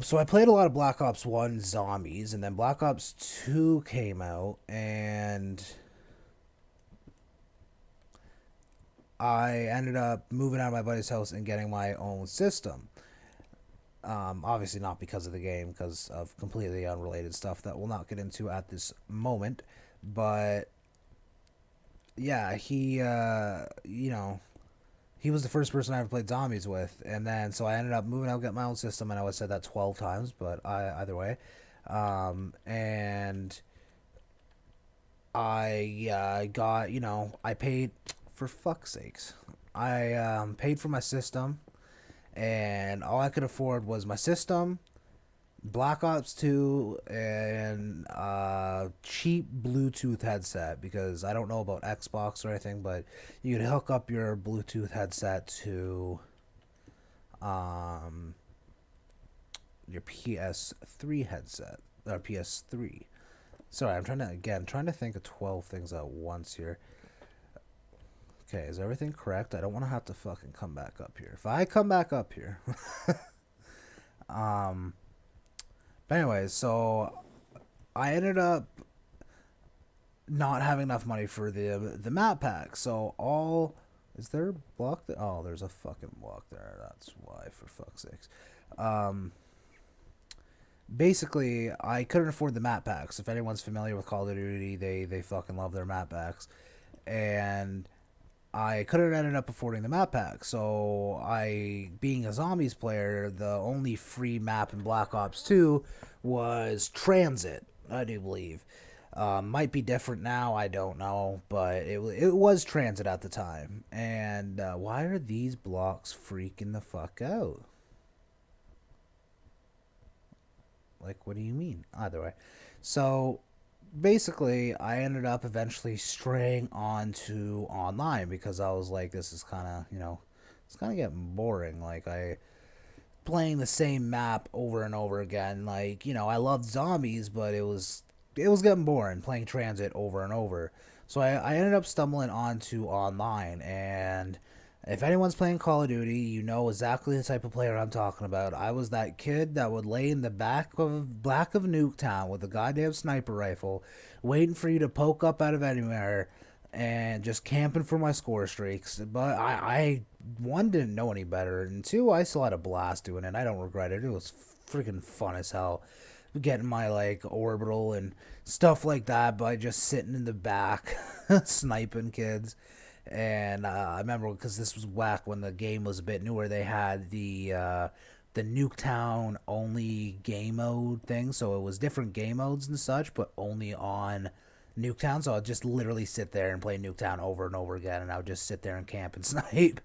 So I played a lot of Black Ops 1 zombies, and then Black Ops 2 came out, and I ended up moving out of my buddy's house and getting my own system. Obviously not because of the game, because of completely unrelated stuff that we'll not get into at this moment. But yeah, he was the first person I ever played zombies with, and then so I ended up moving out, get my own system. I know I said that 12 times, but either way, and I got I paid for fuck's sakes. I paid for my system, and all I could afford was my system, Black Ops 2 and cheap Bluetooth headset, because I don't know about Xbox or anything, but you could hook up your Bluetooth headset to um, your PS3 headset or PS3. Sorry, I'm trying to think of 12 things at once here. Okay, is everything correct? I don't want to have to fucking come back up here. If I come back up here, um, but anyways, so I ended up not having enough money for the map pack. So all is there a block there? Oh, there's a fucking block there. That's why, for fuck's sakes. Um, Basically, I couldn't afford the map packs. If anyone's familiar with Call of Duty, they fucking love their map packs, and I couldn't ended up affording the map pack. So I, being a zombies player, the only free map in Black Ops 2 was Transit, I do believe. Might be different now, I don't know, but it was Transit at the time. And why are these blocks freaking the fuck out? Like, what do you mean? Either way. So basically, I ended up eventually straying onto online because I was like, this is kind of, it's kind of getting boring. Like, I playing the same map over and over again. Like, I loved zombies, but it was getting boring playing Transit over and over. So I ended up stumbling onto online, and if anyone's playing Call of Duty, you know exactly the type of player I'm talking about. I was that kid that would lay in the back of Nuketown with a goddamn sniper rifle, waiting for you to poke up out of anywhere, and just camping for my score streaks. But I one, didn't know any better, and two, I still had a blast doing it. I don't regret it. It was freaking fun as hell, getting my like orbital and stuff like that by just sitting in the back sniping kids. And I remember, because this was whack when the game was a bit newer, they had the Nuketown only game mode thing, so it was different game modes and such, but only on Nuketown. So I'd just literally sit there and play Nuketown over and over again, and I would just sit there and camp and snipe.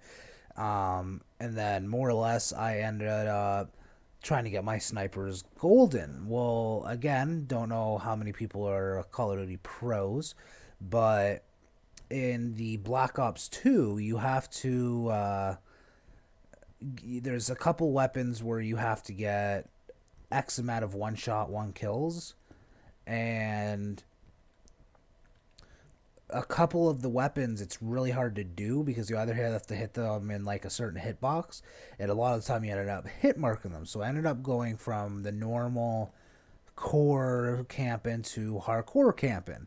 And then more or less, I ended up trying to get my snipers golden. Well, again, don't know how many people are Call of Duty pros, but in the Black Ops 2, you have to. There's a couple weapons where you have to get X amount of one shot, one kills, and a couple of the weapons it's really hard to do because you either have to hit them in like a certain hitbox, and a lot of the time you ended up hit marking them. So I ended up going from the normal core camping to hardcore camping,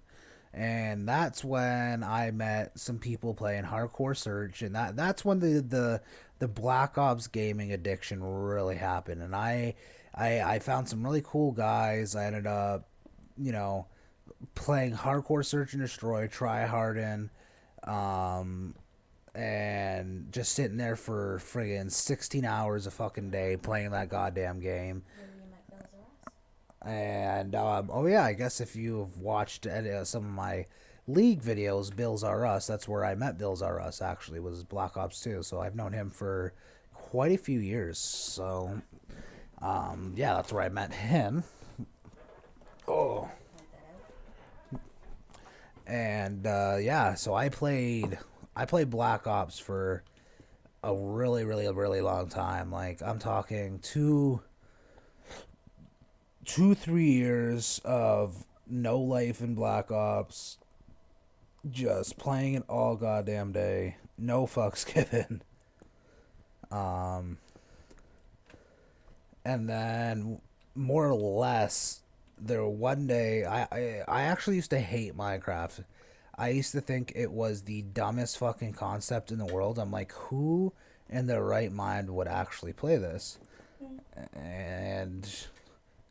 and that's when I met some people playing hardcore search, and that's when the Black Ops gaming addiction really happened. And I found some really cool guys. I ended up, you know, playing hardcore search and destroy, try hardin, um, and just sitting there for friggin' 16 hours a fucking day playing that goddamn game. And oh yeah, I guess if you've watched some of my league videos, Bills R Us, that's where I met Bills R Us. Actually, was Black Ops 2. So I've known him for quite a few years. So yeah, that's where I met him. Oh, and yeah, so I played Black Ops for a really, really, really long time. Like, I'm talking 3 years of no life in Black Ops, just playing it all goddamn day, no fucks given. Um, and then more or less, there one day I actually used to hate Minecraft. I used to think it was the dumbest fucking concept in the world. I'm like, who in their right mind would actually play this? And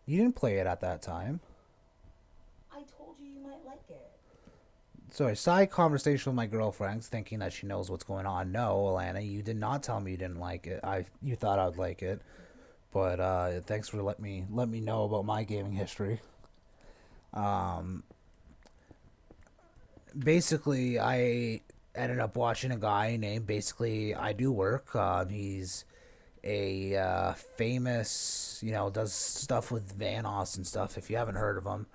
you didn't play it at that time. I told you you might like it. So a side conversation with my girlfriend, thinking that she knows what's going on. No, Alana, you did not tell me you didn't like it. You thought I'd like it, but thanks for let me know about my gaming history. Um, Basically, I ended up watching a guy named, basically I do work. He's a famous, does stuff with Vanoss and stuff. If you haven't heard of him,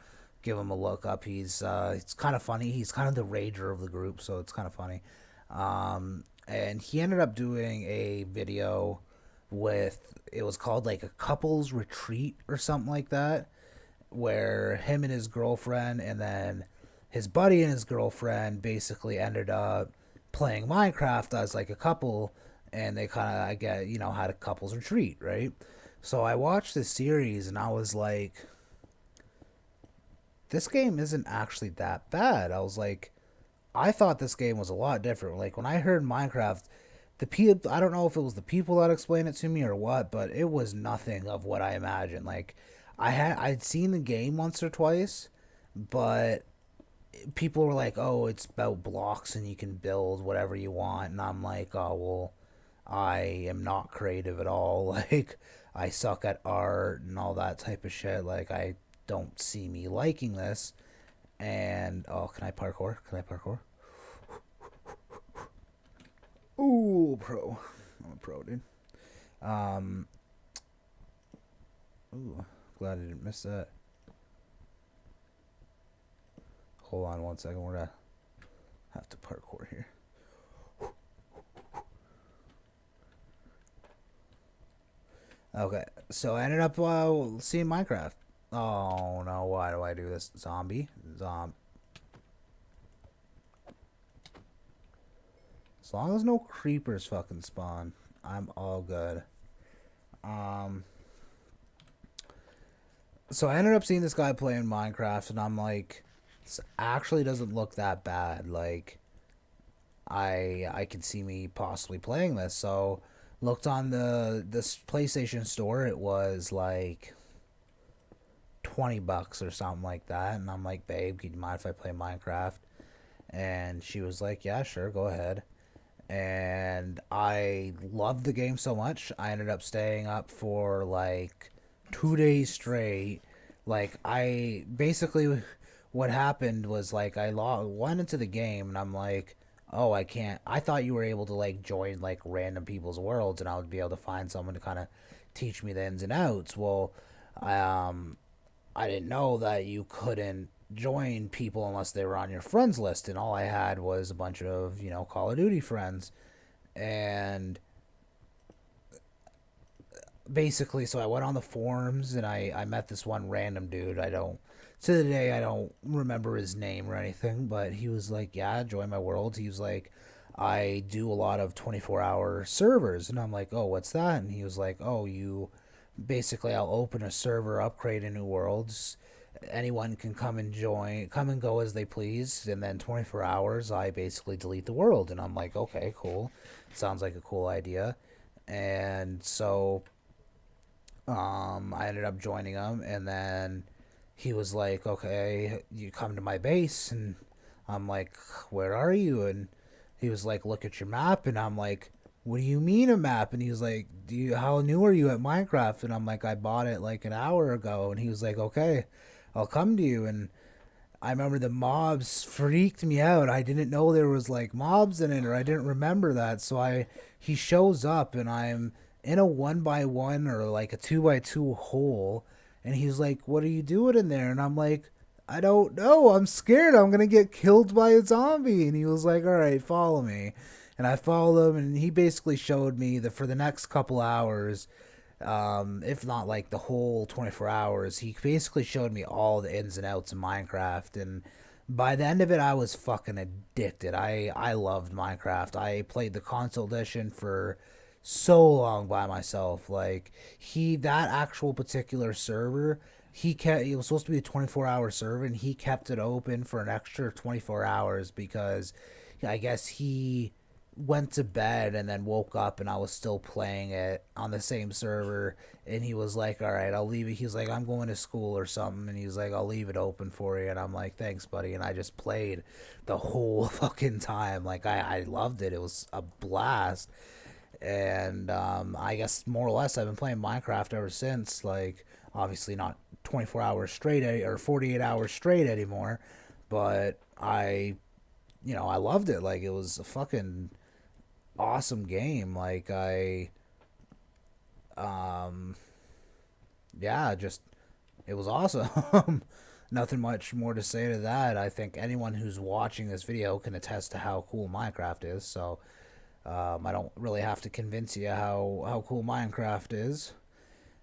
give him a look up. It's kind of funny. He's kind of the rager of the group, so it's kind of funny. And he ended up doing a video with, it was called like a couples retreat or something like that, where him and his girlfriend and then his buddy and his girlfriend basically ended up playing Minecraft as like a couple, and they kind of, I get, had a couples retreat, right? So I watched this series and I was like, this game isn't actually that bad. I was like, I thought this game was a lot different. Like when I heard Minecraft, the people, I don't know if it was the people that explained it to me or what, but it was nothing of what I imagined. Like I'd seen the game once or twice, but people were like, "Oh, it's about blocks and you can build whatever you want," and I'm like, "Oh well, I am not creative at all. Like I suck at art and all that type of shit. Like I don't see me liking this." And oh, can I parkour? Can I parkour? Ooh, pro. I'm a pro, dude. Um. Ooh, glad I didn't miss that. Hold on one second. We're gonna have to parkour here. Okay, so I ended up seeing Minecraft. Oh no, why do I do this? Zombie. As long as no creepers fucking spawn, I'm all good. Um, so I ended up seeing this guy playing Minecraft, and I'm like, this actually doesn't look that bad. Like, I can see me possibly playing this. So looked on this PlayStation store. It was like $20 or something like that, and I'm like, babe, can you mind if I play Minecraft? And she was like, yeah, sure, go ahead. And I loved the game so much, I ended up staying up for like 2 days straight. Like I basically, what happened was like went into the game and I'm like, oh, I can't. I thought you were able to like join like random people's worlds and I would be able to find someone to kind of teach me the ins and outs. Well, um, I didn't know that you couldn't join people unless they were on your friends list, and all I had was a bunch of Call of Duty friends, and basically, so I went on the forums and I met this one random dude. I don't to the day I don't remember his name or anything, but he was like, "Yeah, join my world." He was like, "I do a lot of 24-hour servers," and I'm like, "Oh, what's that?" And he was like, "Oh, you basically I'll open a server, upgrade a new worlds. Anyone can come and join, come and go as they please, and then 24 hours I basically delete the world." And I'm like, okay, cool, sounds like a cool idea. And so I ended up joining him, and then he was like, okay, you come to my base. And I'm like, where are you? And he was like, look at your map. And I'm like, what do you mean a map? And he was like, how new are you at Minecraft? And I'm like, I bought it like an hour ago. And he was like, okay, I'll come to you. And I remember the mobs freaked me out. I didn't know there was like mobs in it, or I didn't remember that. So he shows up and I'm in a 1x1 or like a 2x2 hole, and he's like, "What are you doing in there?" And I'm like, "I don't know. I'm scared. I'm gonna get killed by a zombie." And he was like, "All right, follow me." And I followed him, and he basically showed me that for the next couple hours, if not like the whole 24 hours, he basically showed me all the ins and outs of Minecraft. And by the end of it, I was fucking addicted. I loved Minecraft. I played the console edition for so long by myself. Like that actual particular server, it was supposed to be a 24-hour server, and he kept it open for an extra 24 hours because I guess he went to bed and then woke up and I was still playing it on the same server, and he was like, all right, I'll leave it. He's like, I'm going to school or something, and he's like, I'll leave it open for you. And I'm like, thanks, buddy. And I just played the whole fucking time. Like I loved it. It was a blast. And I guess more or less I've been playing Minecraft ever since. Like obviously not 24 hours straight or 48 hours straight anymore, but I loved it. Like it was a fucking awesome game. Like um, yeah, just it was awesome. Nothing much more to say to that. I think anyone who's watching this video can attest to how cool Minecraft is. So I don't really have to convince you how cool Minecraft is.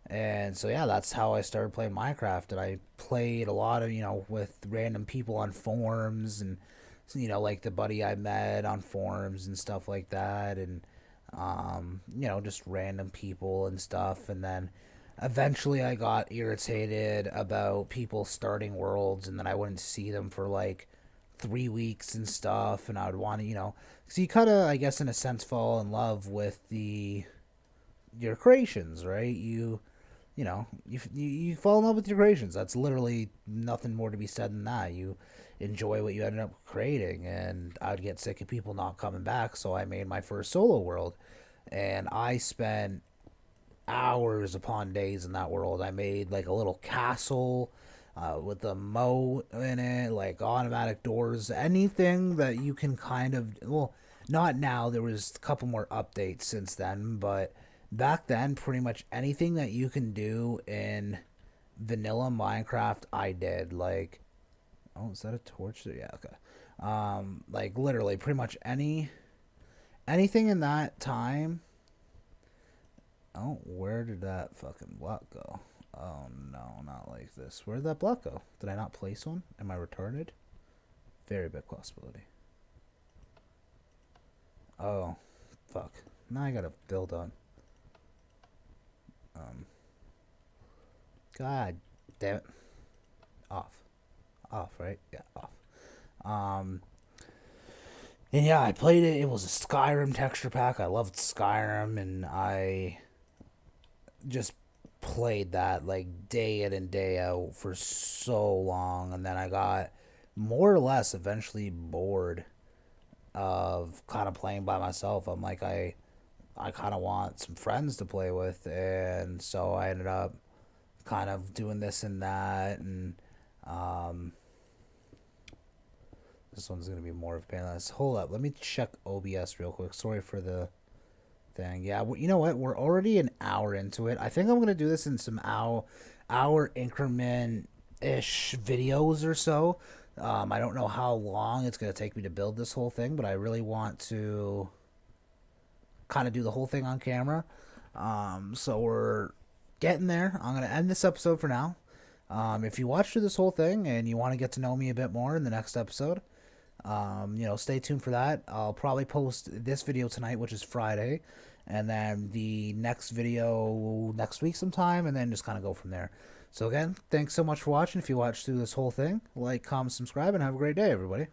And so yeah, that's how I started playing Minecraft. And I played a lot of with random people on forums and like the buddy I met on forums and stuff like that, and just random people and stuff. And then eventually I got irritated about people starting worlds, and then I wouldn't see them for like 3 weeks and stuff, and I would want to, so you kind of, I guess, in a sense, fall in love with your creations, right? You fall in love with your creations. That's literally nothing more to be said than that. You enjoy what you ended up creating, and I'd get sick of people not coming back, so I made my first solo world, and I spent hours upon days in that world. I made like a little castle with a moat in it, like automatic doors, anything that you can kind of, well, not now. There was a couple more updates since then, but back then, pretty much anything that you can do in vanilla Minecraft, I did. Like, oh, is that a torch there? Yeah, okay. Like literally, pretty much anything in that time. Oh, where did that fucking block go? Oh no, not like this. Where did that block go? Did I not place one? Am I retarded? Very big possibility. Oh, fuck. Now I gotta build on. Um, God damn it. Off. Off, right? Yeah, off. Um, and yeah, I played it. It was a Skyrim texture pack. I loved Skyrim, and I just played that like day in and day out for so long, and then I got more or less eventually bored of kind of playing by myself. I'm like, I kind of want some friends to play with, and so I ended up kind of doing this and that, and um, this one's gonna be more of a pain in the ass. Hold up, let me check OBS real quick. Sorry for the thing. Yeah, you know what? We're already an hour into it. I think I'm gonna do this in some hour increment ish videos or so. I don't know how long it's gonna take me to build this whole thing, but I really want to kind of do the whole thing on camera. So we're getting there. I'm gonna end this episode for now. If you watch through this whole thing and you want to get to know me a bit more in the next episode, stay tuned for that. I'll probably post this video tonight, which is Friday, and then the next video next week sometime, and then just kind of go from there. So again, thanks so much for watching. If you watched through this whole thing, like, comment, subscribe, and have a great day, everybody.